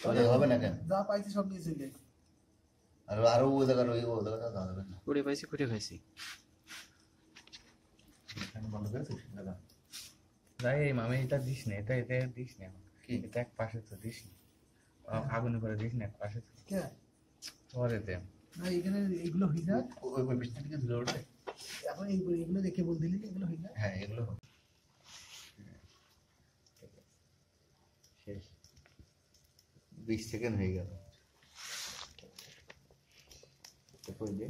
তাহলে হবে না কেন? যা পাইছি সব নিয়ে চলে আর আরো ও জায়গা যাওয়া যাবে না। কুড়ে খাইছি বন্ধ করেছিস দাদা? যাই এই মামে এটা দিস না, এটা দিস না, কি এটা এক পাশে তো দিস না, আগুনে করে দিস না এক পাশে তো কে পরে দে না এখানে এগুলো হই না ওই বিছনা থেকে ধুলে ওঠে। এখন এগুলো দেখে বল দিলি এগুলো হই না হ্যাঁ এগুলো শেষ 20 সেকেন্ড হয়ে গেল। তারপর দে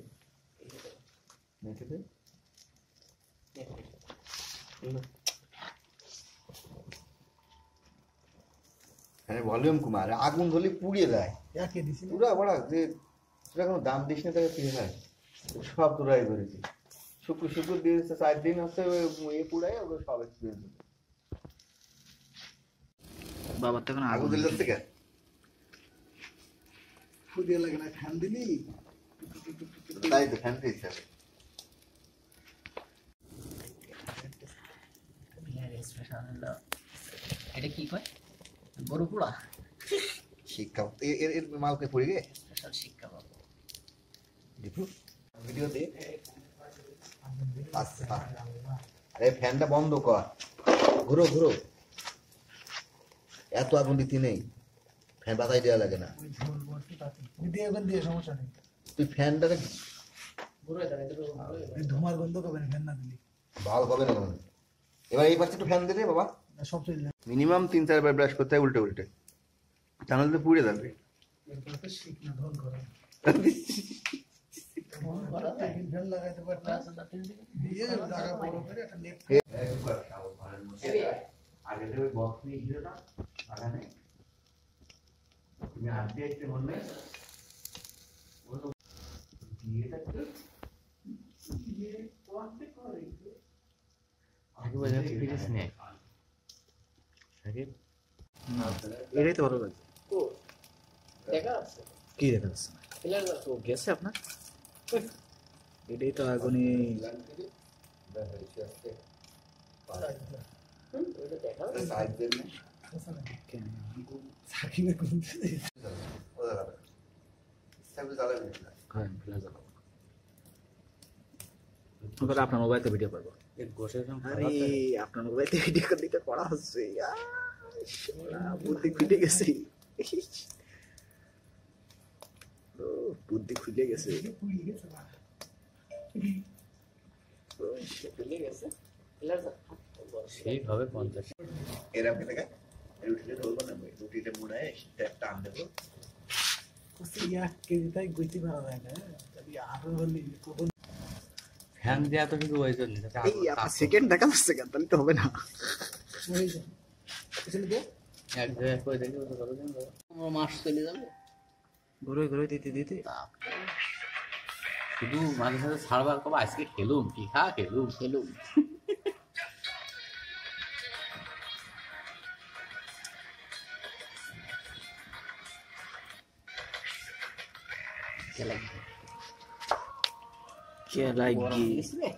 নেটে দে হ্যাঁ ভলিউম কুমার আগুন ধরলে পুড়িয়ে দেয় কে দিছি পুরা বড় যে তোরা কোনো দাম দিস না তাকে ফিরে হয় সব তোরাই করেছি শুক্র দিয়েছে 4 দিন আছে এ পুরাই ওগুলো সব এক্সপিরিয়েন্স বাবার তো এখন আগুন দিলে যাচ্ছে কেন ফুদিয়ে লাগে না ফ্যান দিলি তাই তো ফ্যান দিয়েছে এটা কি কয় গরু পোড়া শিক্ষা এর মালকে পড়ে গে স্পেশাল শিক্ষা পাবো দেখো ভিডিও দে আচ্ছা আরে ফ্যানটা বন্ধ কর ঘুরো এত আগুন দিতে নেই ফ্যান বাতাই দেওয়া লাগে না ওই ঝোল বসে তাতে দিয়ে এখন দিয়ে সমস্যা নেই তুই ফ্যানটাকে এই ধোঁয়ার গন্ধ কবে ফ্যান না দিলি ভালো হবে না কোনো এবার এই পাশে একটু ফ্যান দে রে বাবা সব চলে যায় মিনিমাম 3-4 বার ব্রাশ করতে হয় উল্টে তাহলে তো পুড়ে যাবে এরপর তো শিখ না ধন করা ফ্যান লাগাইতে পারতা দিয়ে জায়গা বড় করে একটা নেট আগে তো ওই বক্স নিয়ে ছিল না বাগানে তুমি আনতে একটু বললে দিয়ে থাকতো দিয়ে কোয়ান্টে করে আগে বাজার ফিরিস নে আগে এটাই তো ভালো লাগছে দেখা আছে কি দেখা যাচ্ছে ক্লিয়ার তো গেছে আপনার এটাই তো আগুনে ওইটা দেখা সাইড দেন না সাকিবে কোন ও দাদা সাইড জ্বালাবে না হ্যাঁ ফ্ল্যাশ ওটা আপনার মোবাইলে ভিডিও করব এক গোশের আরে আপনার মোবাইলে ভিডিও করে দিতে করা হচ্ছে বুদ্ধি খুলে গেছে বুদ্ধি খুলে গেছে পুড়িয়ে গেছে না চলে গেছে ক্লিয়ার সেইভাবে 50 এরা কে দেখা রুটিটা ধরবো না রুটিটা মুড়ায় টান দেবো কুসি ইয়া কেজি তাই গইতে পারা যায় না তবে আরো হলি কোন ফ্যান দেয়া তো শুধু ওই জন্য এই আপনি সেকেন্ড দেখা যাচ্ছে কেন তাহলে তো হবে না হয়ে যায় চলে দে এক জায়গায় কই দেখি ওটা করে দেন আমার মাস চলে যাবে ঘুরে দিতে শুধু মাঝে সাথে সারবার কবে আজকে খেলুম কি খেলুম কে লাগি গেছিলে